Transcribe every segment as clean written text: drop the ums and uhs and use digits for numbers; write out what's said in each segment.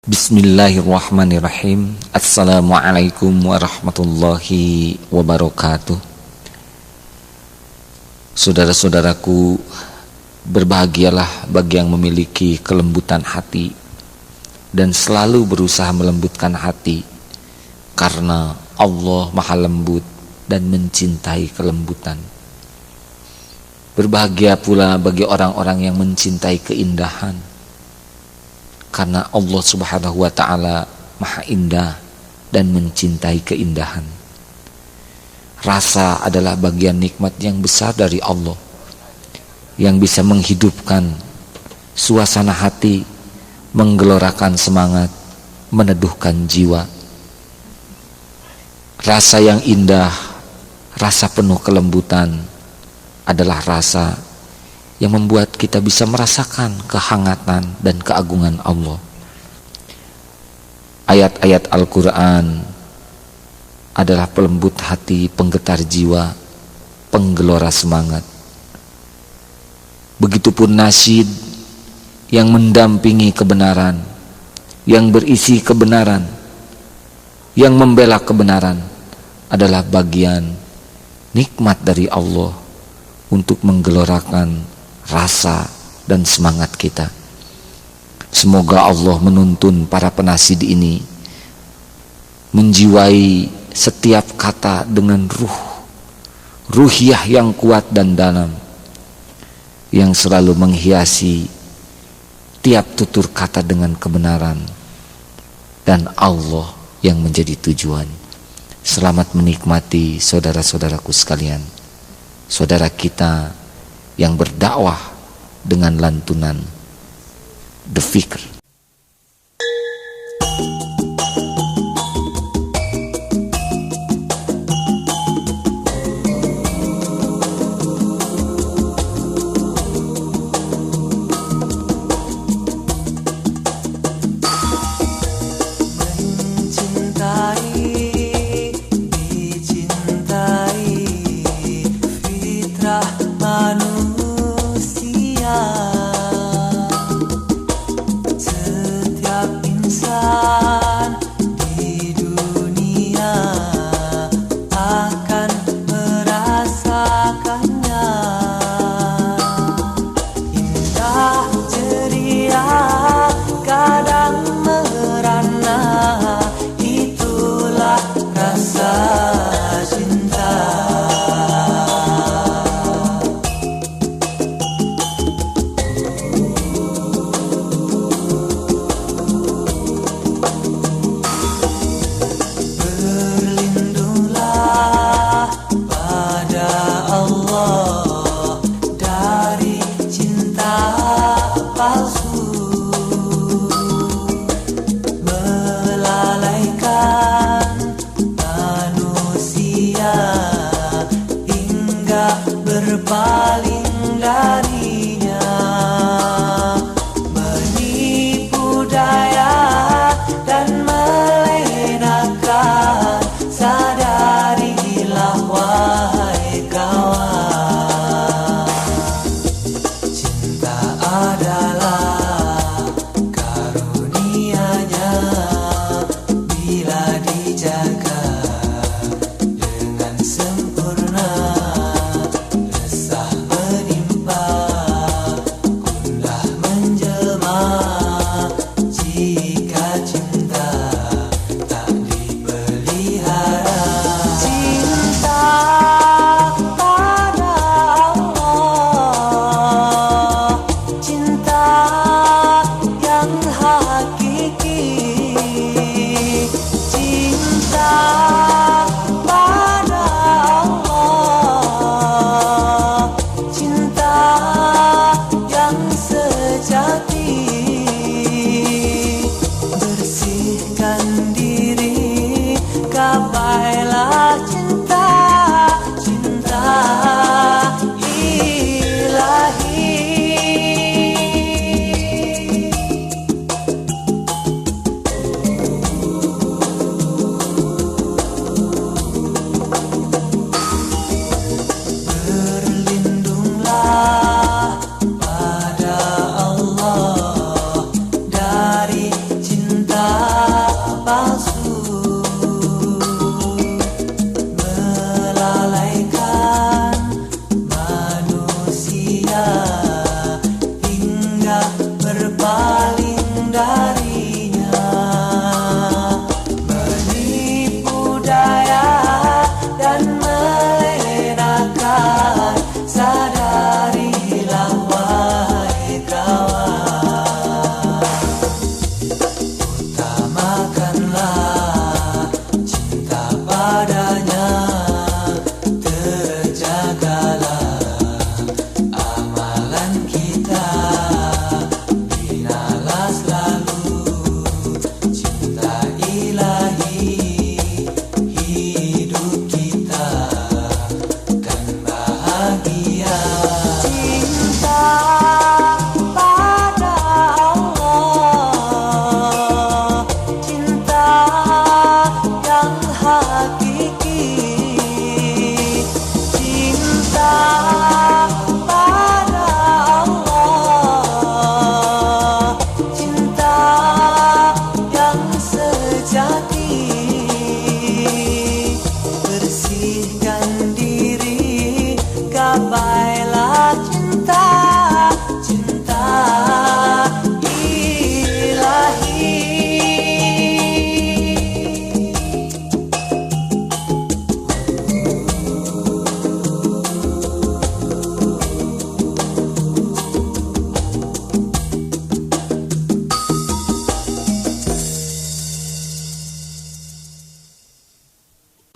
Bismillahirrahmanirrahim. Assalamualaikum warahmatullahi wabarakatuh. Saudara-saudaraku, berbahagialah bagi yang memiliki kelembutan hati dan selalu berusaha melembutkan hati, karena Allah Maha Lembut dan mencintai kelembutan. Berbahagia pula bagi orang-orang yang mencintai keindahan, karena Allah Subhanahu wa Ta'ala Maha Indah dan mencintai keindahan. Rasa adalah bagian nikmat yang besar dari Allah, yang bisa menghidupkan suasana hati, menggelorakan semangat, meneduhkan jiwa. Rasa yang indah, rasa penuh kelembutan adalah rasa yang membuat kita bisa merasakan kehangatan dan keagungan Allah. Ayat-ayat Al-Quran adalah pelembut hati, penggetar jiwa, penggelora semangat. Begitupun nasyid yang mendampingi kebenaran, yang berisi kebenaran, yang membela kebenaran adalah bagian nikmat dari Allah untuk menggelorakan rasa dan semangat kita. Semoga Allah menuntun para penasyid ini menjiwai setiap kata dengan ruhiyah yang kuat dan dalam, yang selalu menghiasi tiap tutur kata dengan kebenaran, dan Allah yang menjadi tujuan. Selamat menikmati saudara-saudaraku sekalian, saudara kita yang berdakwah dengan lantunan The Fikr. Manusia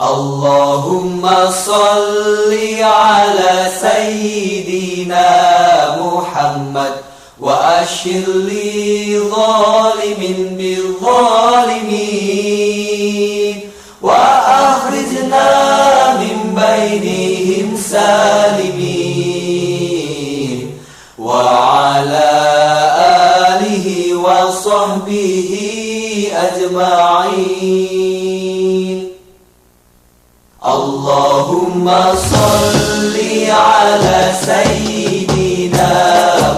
Allahumma salli ala sayyidina Muhammad wa ashir li zalimin bil zalimin wa akhrijna min bainihim salimin wa ala alihi wa sahbihi ajma'in. Allahumma salli ala sayyidina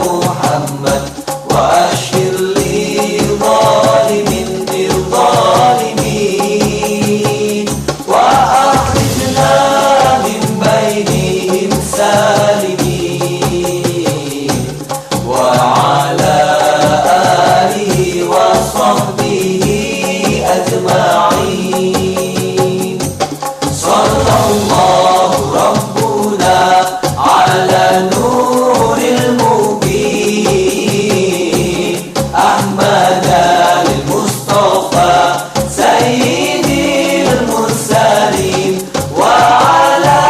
Muhammad wa ashir li zalimin bil zalimin wa akhrijna min bainihim salimin wa ala alihi wa sahbihi ajma'in. Sallallahu Rabbuna ala nuril mubin Ahmad al-Mustafa Sayyidil Mursalin wa ala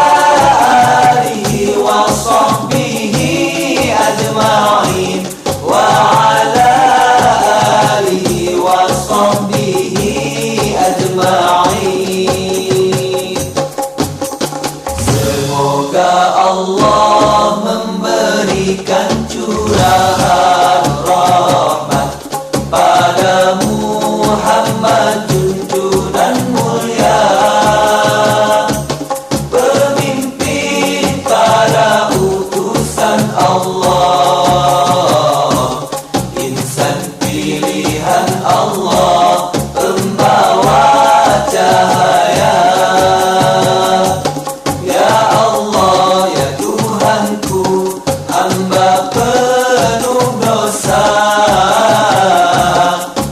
alihi wa sahbihi ajma'in wa ala alihi wa sahbihi ajma'in. Semoga Allah memberikan curahan rahmat pada Muhammad junjungan mulia, pemimpin para utusan Allah, insan pilihan Allah, pembawa cahaya. Hamba penuh dosa,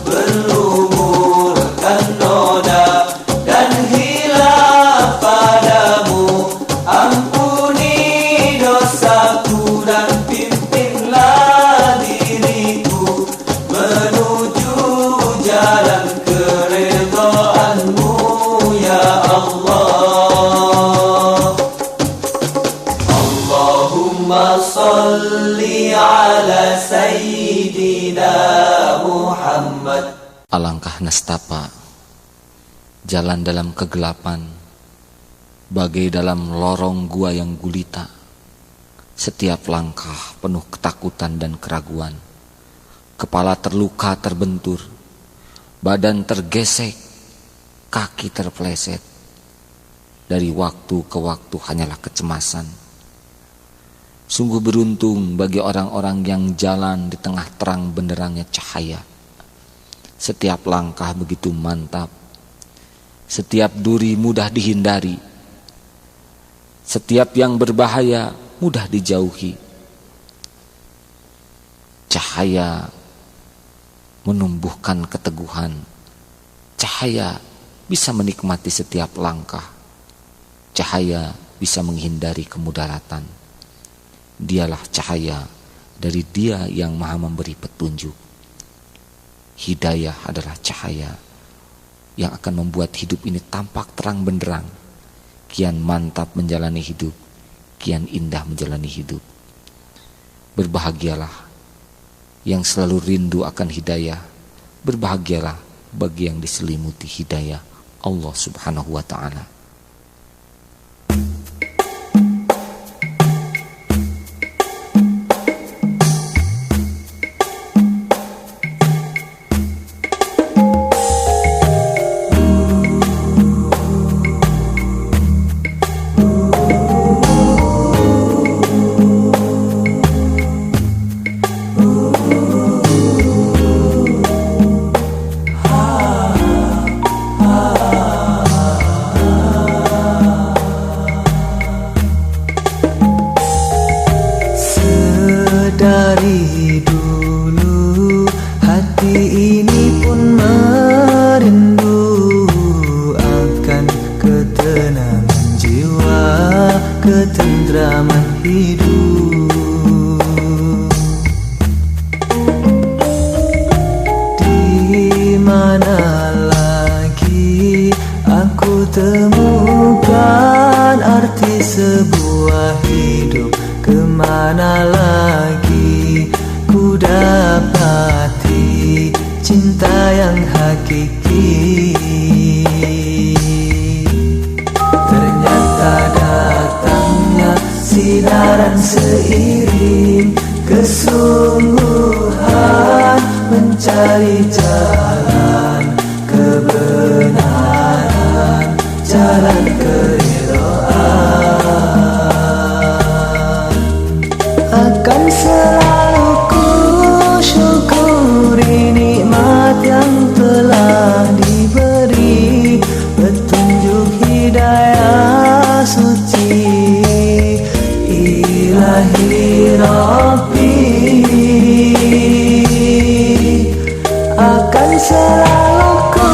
berlumurkan noda dan hilaf padamu. Ampuni dosaku dan pimpinlah diriku menuju jalan keridhaanmu ya Allah. Allahumma salli ala sayyidina Muhammad. Alangkah nestapa jalan dalam kegelapan, bagai dalam lorong gua yang gulita. Setiap langkah penuh ketakutan dan keraguan. Kepala terluka terbentur, badan tergesek, kaki terpeleset. Dari waktu ke waktu hanyalah kecemasan. Sungguh beruntung bagi orang-orang yang jalan di tengah terang benderangnya cahaya. Setiap langkah begitu mantap. Setiap duri mudah dihindari. Setiap yang berbahaya mudah dijauhi. Cahaya menumbuhkan keteguhan. Cahaya bisa menikmati setiap langkah. Cahaya bisa menghindari kemudaratan. Dialah cahaya dari Dia yang Maha memberi petunjuk. Hidayah adalah cahaya yang akan membuat hidup ini tampak terang benderang. Kian mantap menjalani hidup, kian indah menjalani hidup. Berbahagialah yang selalu rindu akan hidayah. Berbahagialah bagi yang diselimuti hidayah Allah Subhanahu wa ta'ala. Dari dulu hati ini pun merindu akan ketenangan jiwa, ketentraman hidup. Di mana lagi aku temui temukan arti sebuah hidup, kemana lagi ku dapati cinta yang hakiki. Ternyata datangnya sinaran seiring kesungguhan mencari jalan kebenaran, jalan keridhaan. Akan selalu ku syukuri nikmat yang telah diberi, petunjuk hidayah suci ilahi Rabbi. Akan selalu ku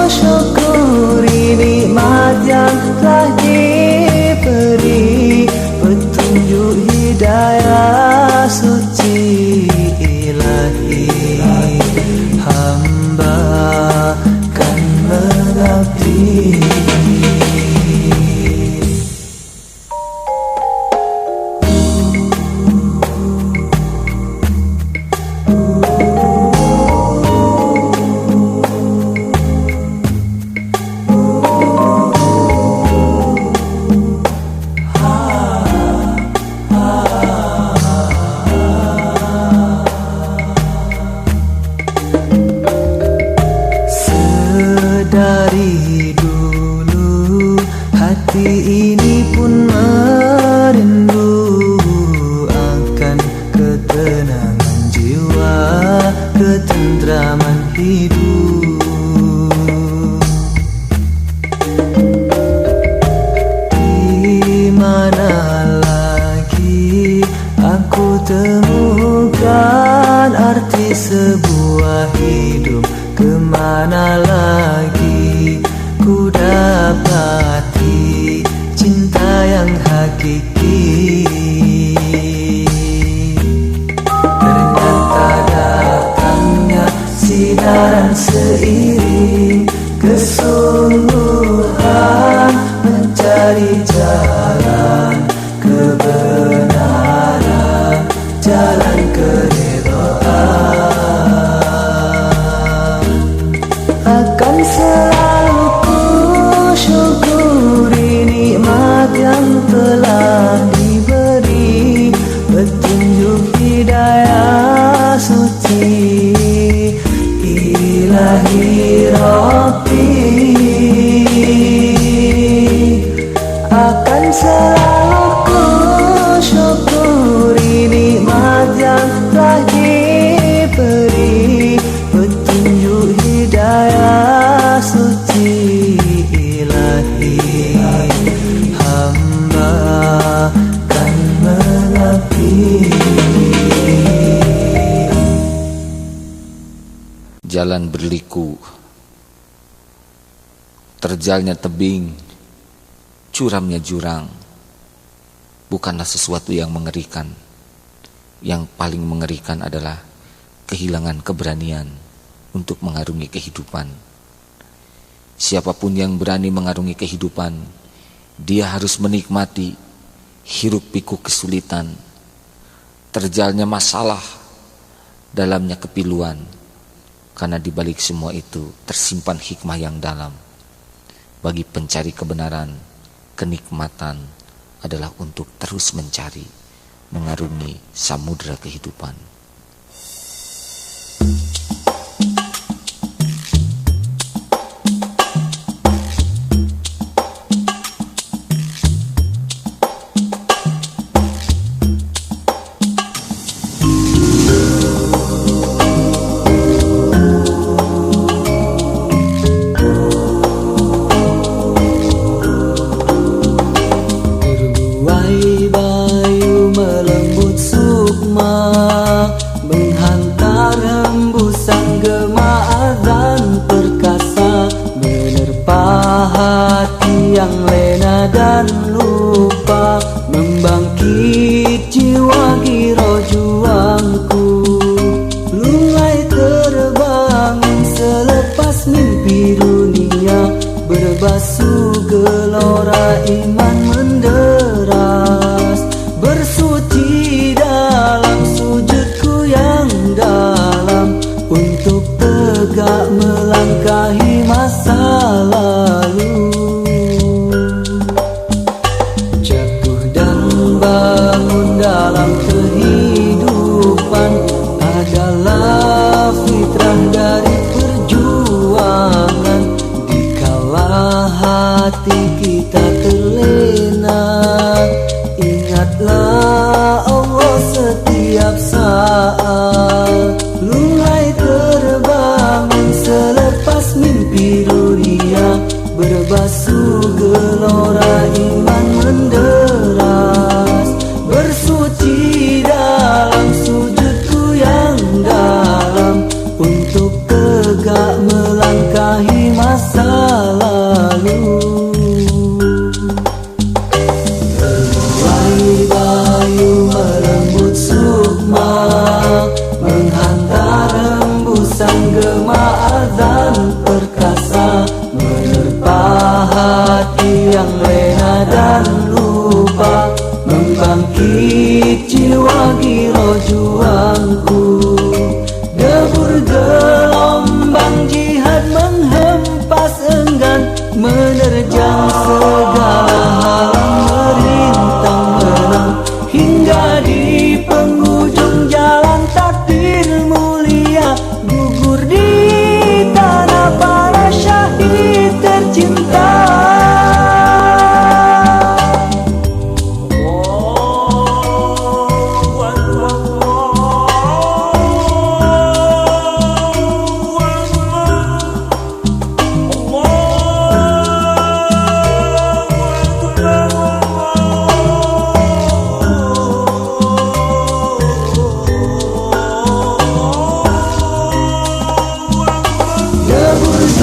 syukuri nikmat yang telah diberi, petunjuk hidayah suci ilahi. Hamba kan mengabdi. Dari dulu hati ini pun merindu akan ketenangan jiwa, ketentraman hidup. Di mana lagi aku temukan arti sebuah hidup, kemana lagi ku dapati cinta yang hakiki. Ternyata datangnya sinaran seiring kesungguhan mencari jalan kebenaran, jalan keridhaan. Akan selalu ku syukuri nikmat yang telah diberi, petunjuk hidayah suci ilahi Rabbi. Akan selalu ku syukuri nikmat yang telah diberi, petunjuk hidayah suci ilahi. Hamba kan mengabdi. Jalan berliku, terjalnya tebing, curamnya jurang, bukanlah sesuatu yang mengerikan. Yang paling mengerikan adalah kehilangan keberanian untuk mengarungi kehidupan. Siapapun yang berani mengarungi kehidupan, dia harus menikmati hiruk pikuk kesulitan, terjalnya masalah, dalamnya kepiluan. Karena di balik semua itu tersimpan hikmah yang dalam. Bagi pencari kebenaran, kenikmatan adalah untuk terus mencari, mengarungi samudera kehidupan. Menghantar hembusan gema azan perkasa, menerpa hati yang lena dan lupa, membangkit jiwa giro juangku. Lunglai terbangun selepas mimpi dunia, berbasuh gelora melangkahi masa lalu. Jatuh dan bangun dalam kehidupan adalah fitrah dari perjuangan. Dikala hati kita terlena, ingatlah Allah setiap saat. Lunglai terbangun selepas mimpi dunia, berbasuh gelora iman menderas. Bersuci dalam sujudku yang dalam, untuk tegak melangkahi masa lalu. Mulai bayu melembut sukma, menghantar rembusan gema azan perkasa, menerpa hati yang lena dan lupa, membangkit jiwa giro juangku. Debur gelombang jihad menghempas enggan, menerjang segala halang, merintang menang hingga di penghujung jalan takdir mulia, gugur di tanah para syahid tercinta.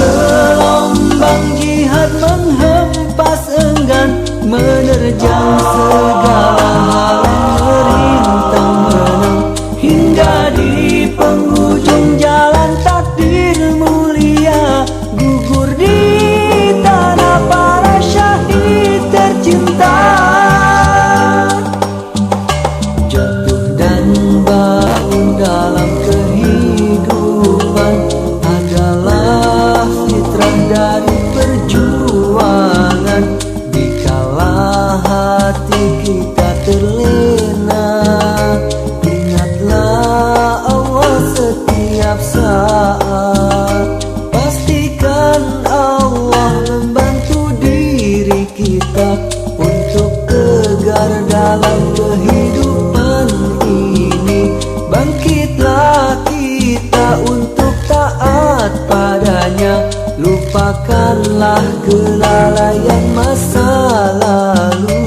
Gelombang jihad menghempas enggan, menerjang segala halang, merintang menang hingga di penghujung jalan takdir mulia, gugur di tanah para syahid tercinta. Jatuh dan bangun dalam kehidupan adalah fitrah dari perjuangan. Dikala hati kita terlena, ingatlah Allah setiap saat. Pastikan Allah membantu diri kita untuk tegar dalam kehidupan ini. Bangkitlah kita untuk taat padanya, lupakanlah kelalaian masa lalu.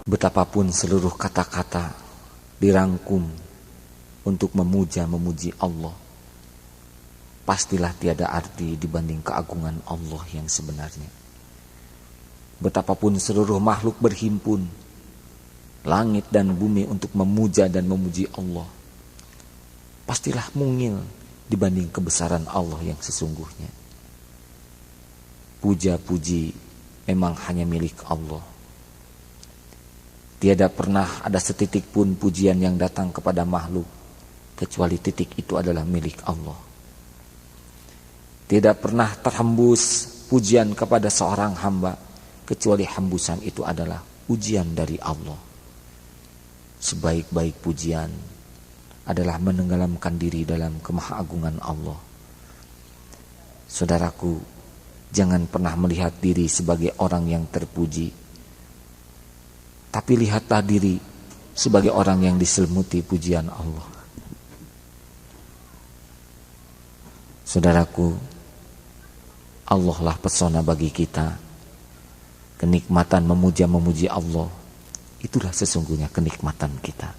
Betapapun seluruh kata-kata dirangkum untuk memuji Allah, pastilah tiada arti dibanding keagungan Allah yang sebenarnya. Betapapun seluruh makhluk berhimpun, langit dan bumi, untuk memuja dan memuji Allah, pastilah mungil dibanding kebesaran Allah yang sesungguhnya. Puja-puji memang hanya milik Allah. Tiada pernah ada setitik pun pujian yang datang kepada makhluk kecuali titik itu adalah milik Allah. Tidak pernah terhembus pujian kepada seorang hamba kecuali hembusan itu adalah ujian dari Allah. Sebaik-baik pujian adalah menenggelamkan diri dalam kemahagungan Allah. Saudaraku, jangan pernah melihat diri sebagai orang yang terpuji, tapi lihatlah diri sebagai orang yang diselimuti pujian Allah. Saudaraku, Allah lah pesona bagi kita. Kenikmatan memuji Allah, itulah sesungguhnya kenikmatan kita.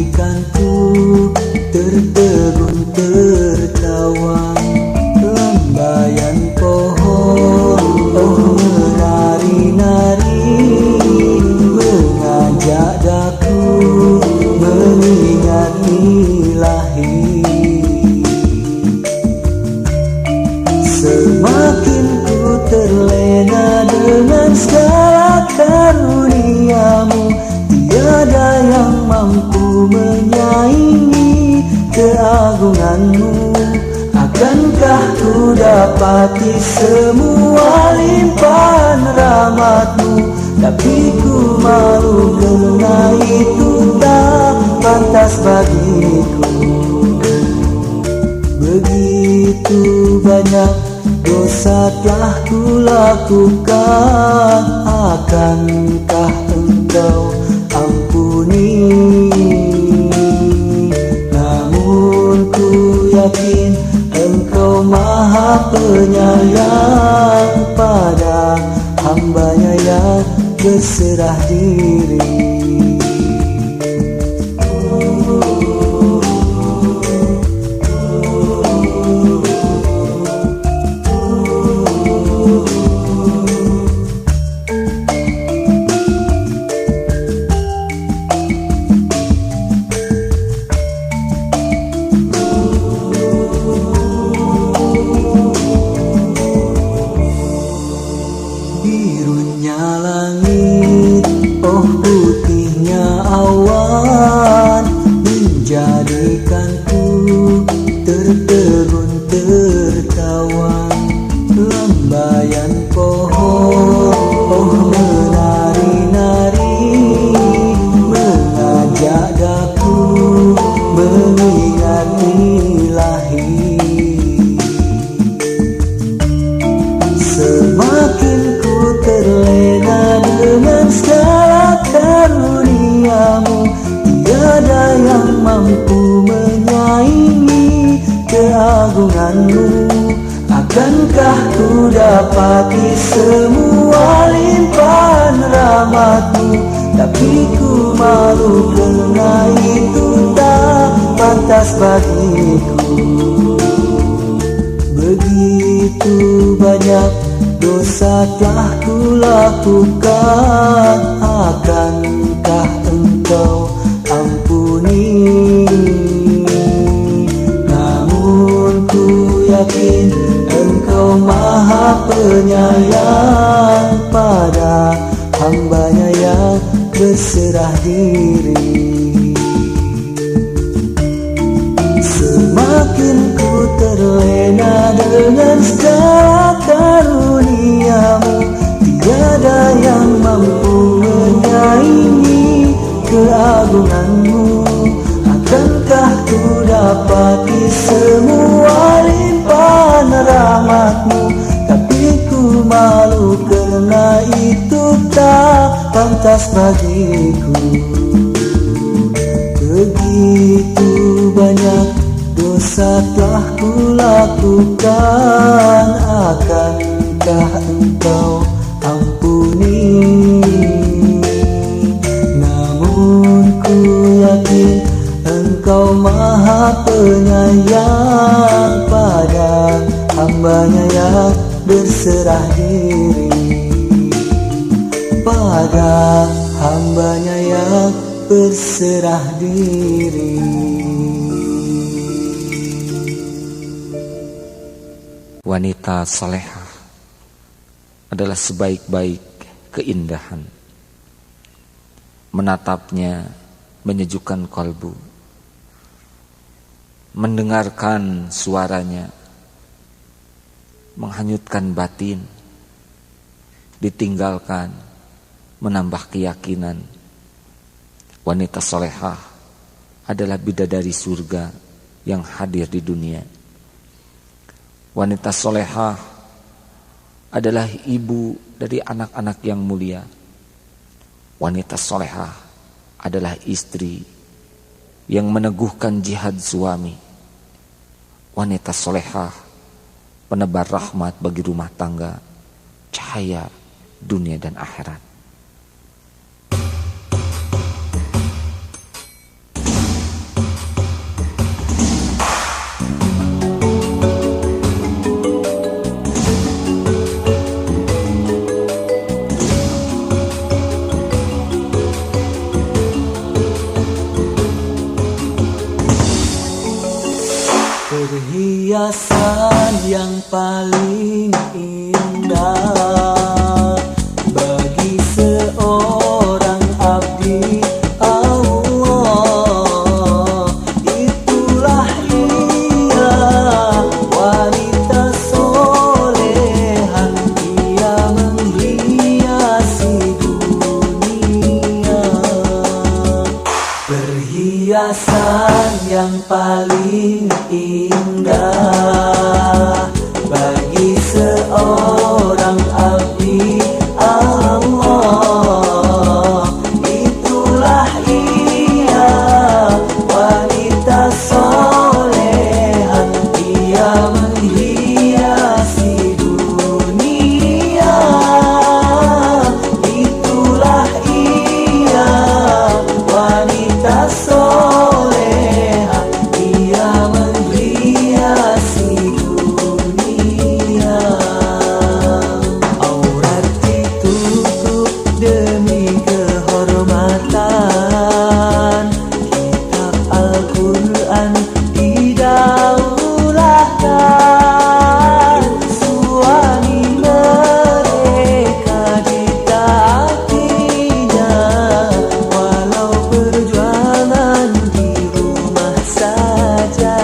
menjadikanku tertegun tertawa. Lambayan pohon menari-nari, mengajak daku mengingat ilahi. Semakin ku terlena dengan segala karuniamu, tiada yang mampu menyaingi keagunganmu. Akankah ku dapati semua limpahan rahmatmu, tapi ku malu karena itu tak pantas bagiku. Begitu banyak dosa telah ku lakukan, akankah engkau ampuni? Namun ku yakin engkau maha penyayang pada hambanya yang berserah diri. Birunya langit, oh putihnya awan, menjadikanku tertegun tertawa. Lambayan pohon, oh menari-nari, mengajak daku mengingat ilahi. Semakin ku terlena dengan segala karuniamu, tiada yang mampu menyaingi keagunganmu. Akankah ku dapati semua limpahan rahmatmu, tapi ku malu karena itu tak pantas bagiku. Begitu banyak dosa telah ku lakukan, akankah engkau ampuni? Namun ku yakin engkau maha penyayang pada hambanya yang berserah diri. Semakin ku terlena dengan segala karuniamu, tiada yang mampu menyaingi keagunganmu. Akankah ku dapati semua limpahan rahmatmu, tapi ku malu karena itu tak pantas bagiku. Begitu banyak dosa telah ku lakukan, akankah engkau ampuni? Namun ku yakin engkau maha penyayang pada hambanya yang berserah diri. Pada hambanya yang berserah diri. Wanita salehah adalah sebaik-baik keindahan. Menatapnya menyejukkan kalbu. Mendengarkan suaranya menghanyutkan batin. Ditinggalkan menambah keyakinan. Wanita salehah adalah bidadari surga yang hadir di dunia. Wanita solehah adalah ibu dari anak-anak yang mulia. Wanita solehah adalah istri yang meneguhkan jihad suami. Wanita solehah penebar rahmat bagi rumah tangga, cahaya dunia dan akhirat. Perhiasan yang paling indah bagi seorang abdi Allah, itulah ia, wanita solehah, ia menghiasi dunia. Perhiasan yang paling indah bagi seorang abdi Allah, itulah ia, wanita solehah, ia menghiasi dunia. Itulah ia, wanita solehah, ia menghiasi dunia. Aurat ditutup demi kehormatan, kitab Al-Quran didaulahkan, suami mereka ditaatinya, walau perjuangan di rumah saja.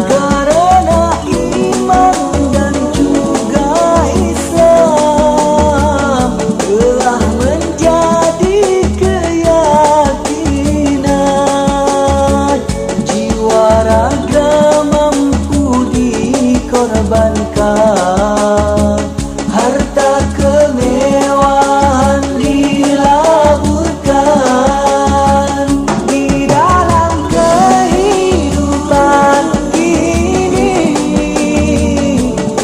Karena iman dan juga Islam telah menjadi keyakinan, jiwa raga mampu dikorbankan, harta kemewahan dilaburkan di dalam kehidupan ini.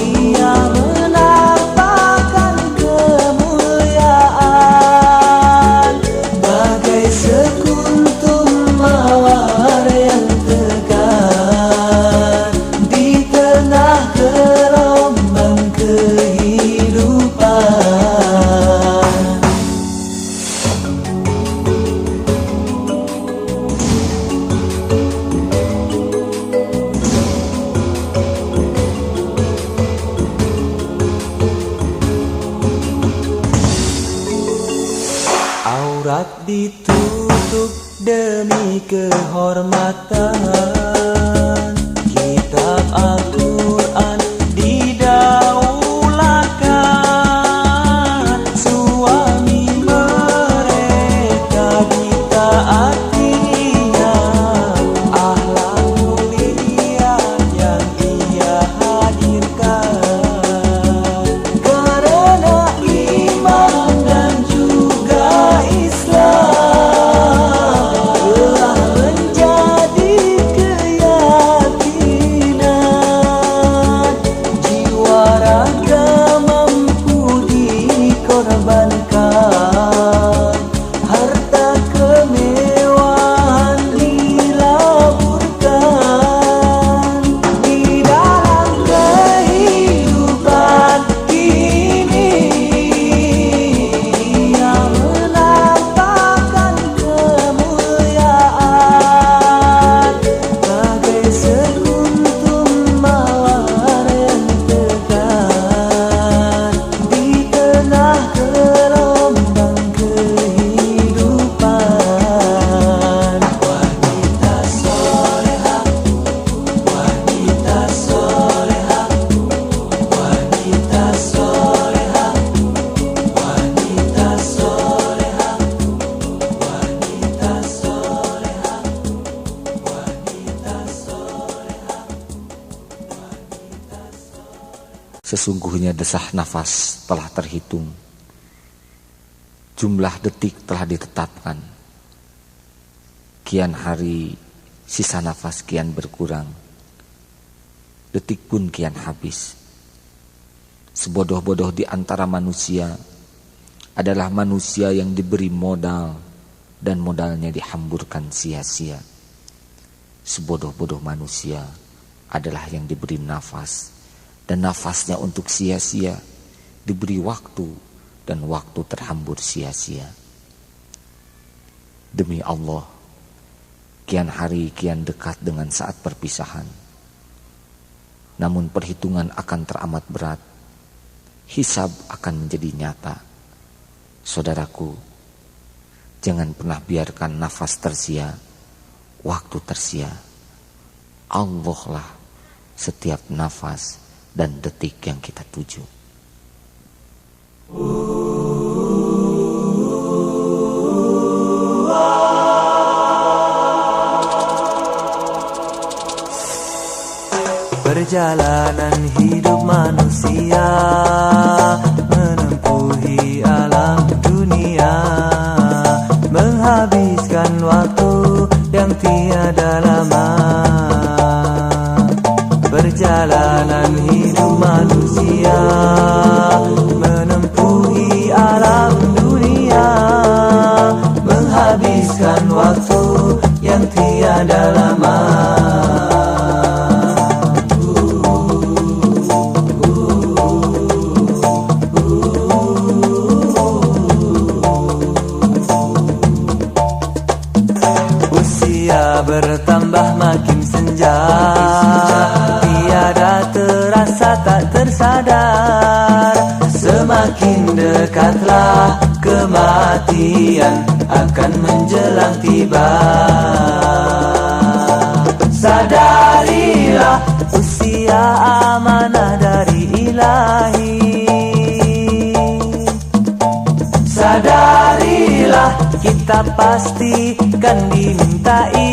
Ia menampakkan kemuliaan bagai sekuntum mawar yang tegar di tengah gelombang kehidupan. Aurat ditutup demi kehormatan, kitab Al-Quran didaulahkan, suami mereka ditaatinya, akhlak mulia yang ia hadirkan. Karena iman dan juga Islam telah menjadi keyakinan, jiwa raga mampu dikorbankan, harta kemewahan dilaburkan di dalam kehidupan ini. Ia menampakkan kemuliaan bagai sekuntum mawar yang tegar di tengah gelombang kehidupan. Wanita solehah, wanita solehah, wanita solehah, wanita solehah, wanita solehah, wanita solehah, wanita solehah. Sesungguhnya desah nafas telah terhitung, jumlah detik telah ditetapkan. Kian hari sisa nafas kian berkurang, detik pun kian habis. Sebodoh-bodoh di antara manusia adalah manusia yang diberi modal dan modalnya dihamburkan sia-sia. Sebodoh-bodoh manusia adalah yang diberi nafas dan nafasnya untuk sia-sia, diberi waktu dan waktu terhambur sia-sia. Demi Allah, kian hari kian dekat dengan saat perpisahan. Namun perhitungan akan teramat berat, hisab akan menjadi nyata. Saudaraku, jangan pernah biarkan nafas tersia, waktu tersia. Allah lah setiap nafas dan detik yang kita tuju. Perjalanan hidup manusia menempuhi alam dunia, menghabiskan waktu yang tiada lama. Perjalanan hidup manusia menempuhi alam dunia, menghabiskan waktu yang tiada lama. Bertambah makin senja, tiada terasa tak tersadar. Semakin dekatlah kematian akan menjelang tiba. Sadarilah usia amanah dari Ilahi. Sadarilah kita pasti kan dimintai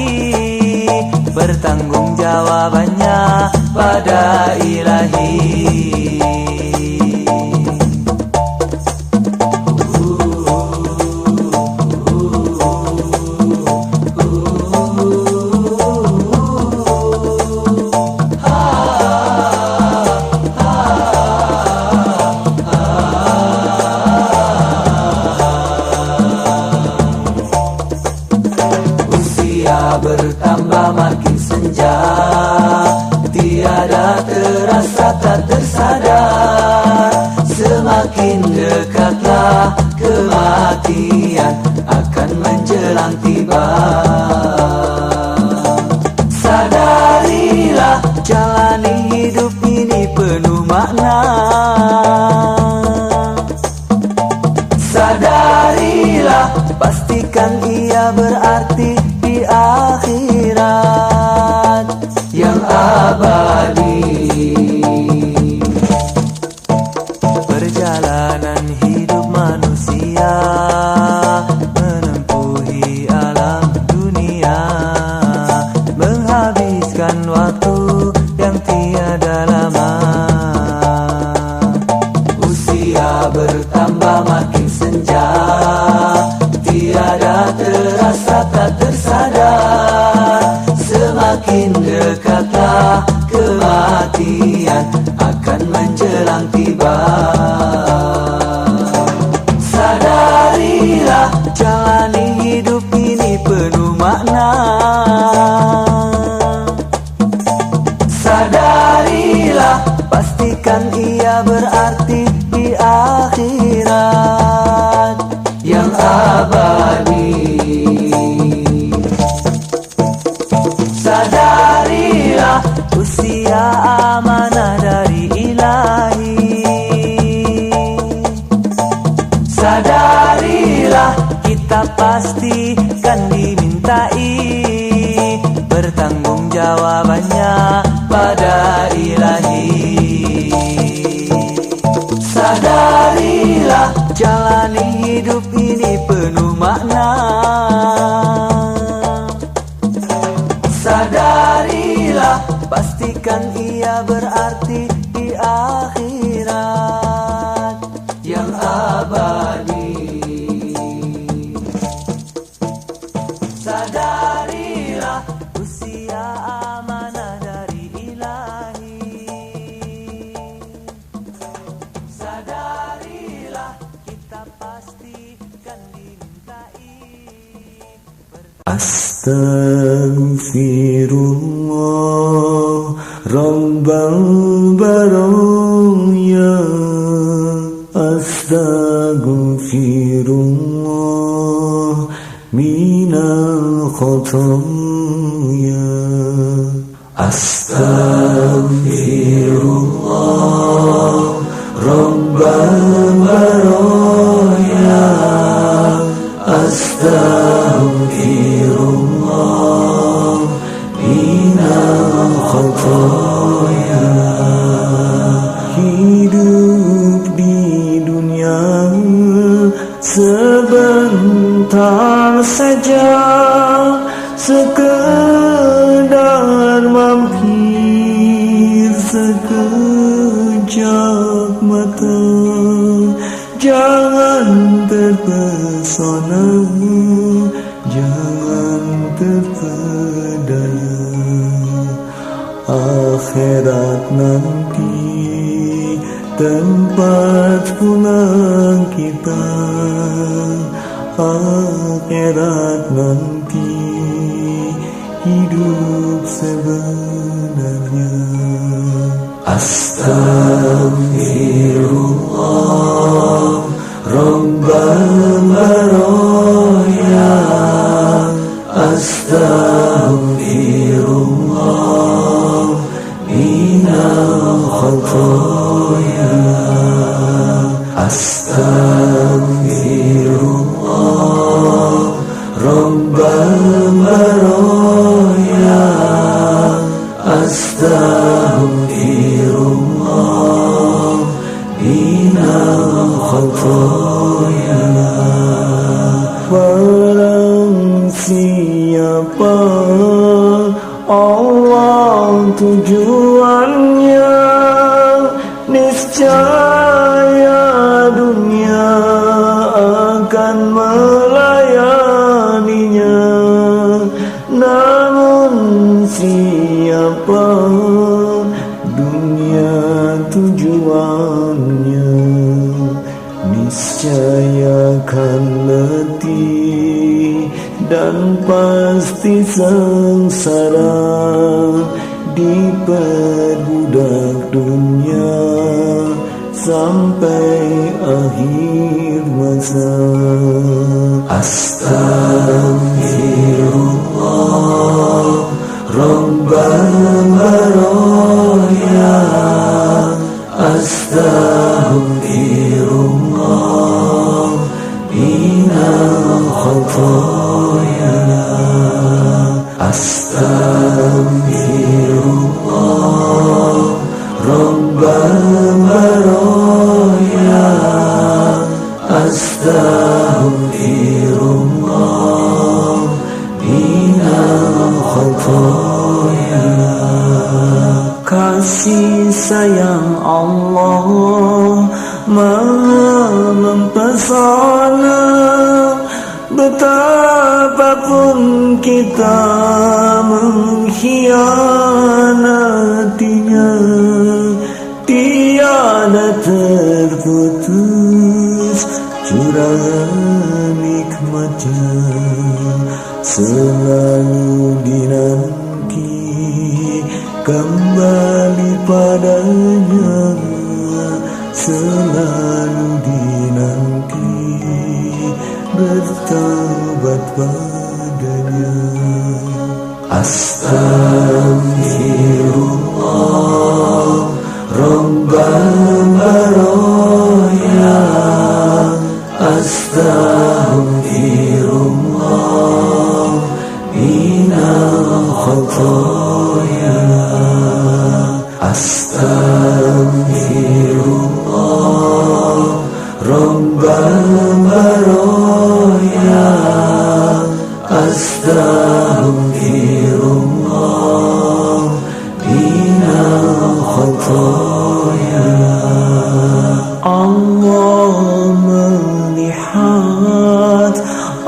pertanggungjawabannya pada Ilahi. Bertambah makin senja, tiada terasa tak tersadar. Semakin dekatlah kematian akan menjelang tiba. Sadarilah jalani hidup ini penuh makna. Sadarilah pastikan ia berarti di akhirat yang abadi. Perjalanan hidup manusia menempuhi alam dunia, menghabiskan waktu yang tiada lama. Usia bertambah makin senja, tiada terasa tak tersadar. Semakin dekatlah kematian akan menjelang tiba. Sadarilah jalani hidup ini penuh makna. Sadarilah pastikan ia berarti di akhirat yang abadi. Sadarilah usia amanah dari Ilahi. Sadarilah kita pasti kan dimintai pertanggungjawabannya pada Ilahi. Sadarilah jalani hidup ini penuh makna. Sadarilah pastikan ia berarti di akhirat yang abadi. Sadarilah usia amanah dari Ilahi. Sadarilah kita pasti kan dimintai. Astaghfirullah Rabbal baraya. Astaghfirullah minal khotoya. Astaghfirullah Rabbal baraya. Astaghfirullah minal khotoya. Hidup di dunia sebentar saja, sekedar mampir sekejap mata. Jangan terpesona, jangan terpedaya. Akhirat nanti tempat pulang kita. Akhirat nanti hidup sebenarnya. Astaghfirullah Rabbal baraya. Astaghfirullah minal khotoya. Astaghfirullah Rabbal baraya. Astaghfirullah minal khotoya. Barang siapa Allah tujuannya, niscaya dunia akan melayaninya. Namun siapa dunia tujuannya, niscaya akan letih dan pasti sengsara. Diperbudak dunia sampai akhir masa. Astaghfirullah Rabbal baraya. Astaghfirullah minal khotoya. Astaghfirullah Rabbal baraya. Astaghfirullah minal khotoya. Kasih sayang Allah Maha mempesona. Betapapun kita mengkhianatinya, tiada terputus curahan nikmatnya. Selalu dinanti kembali padanya, selalu dinanti bertaubat padanya. Astaghfirullah Rabbal baraya. Astaghfirullah minal khotoya. Astaghfirullah Rabbal baraya. Astaghfirullah minal khotoya. Allah melihat,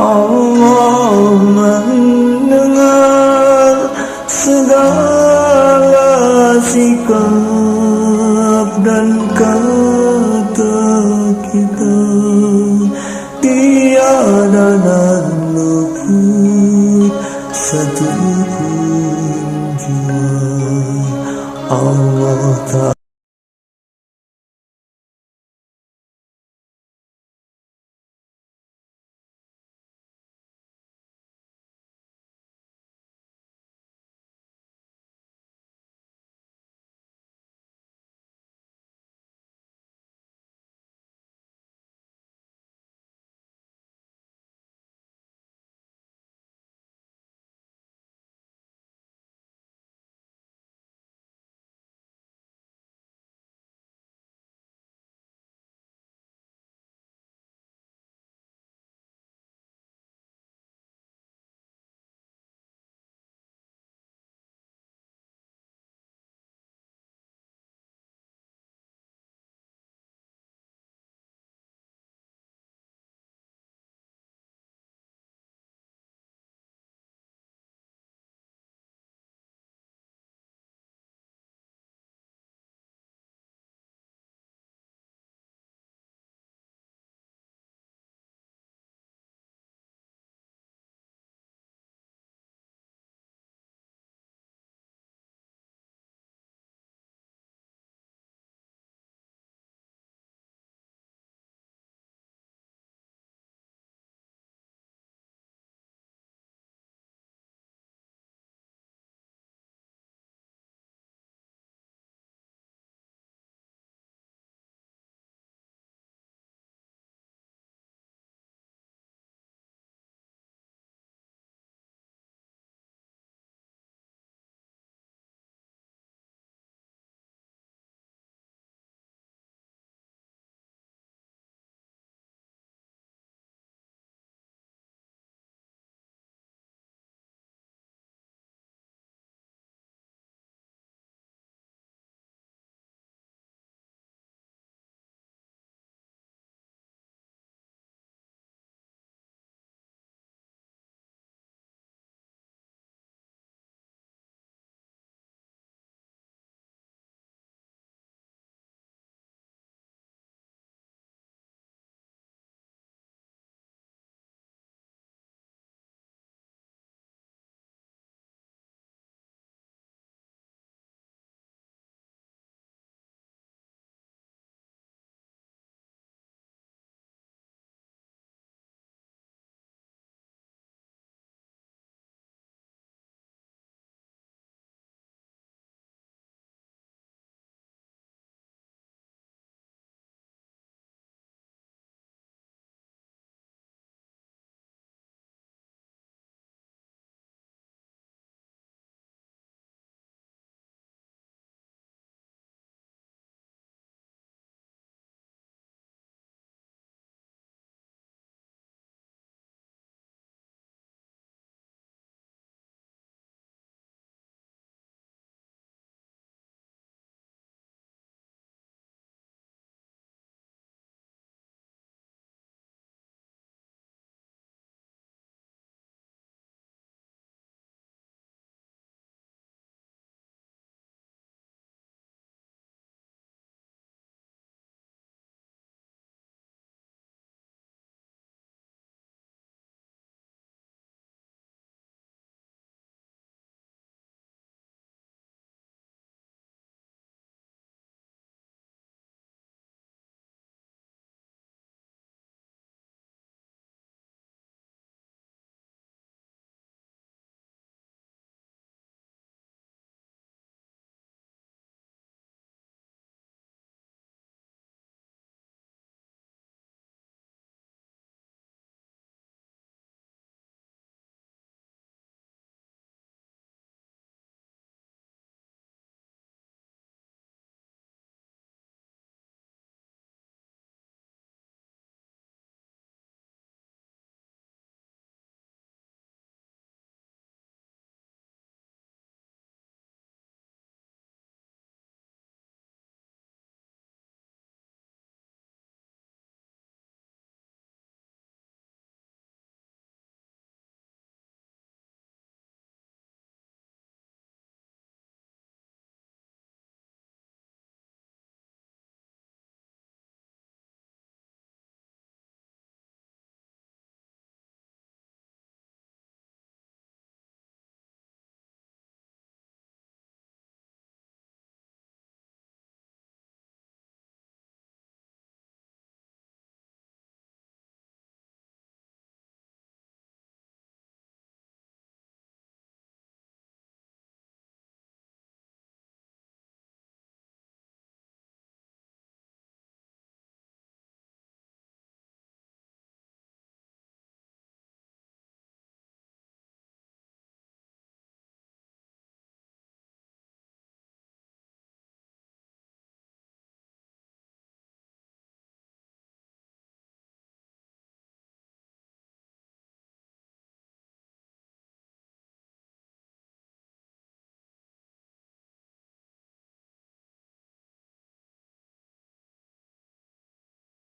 Allah mendengar segala sikap dan kata kita. Tiada dan luput satu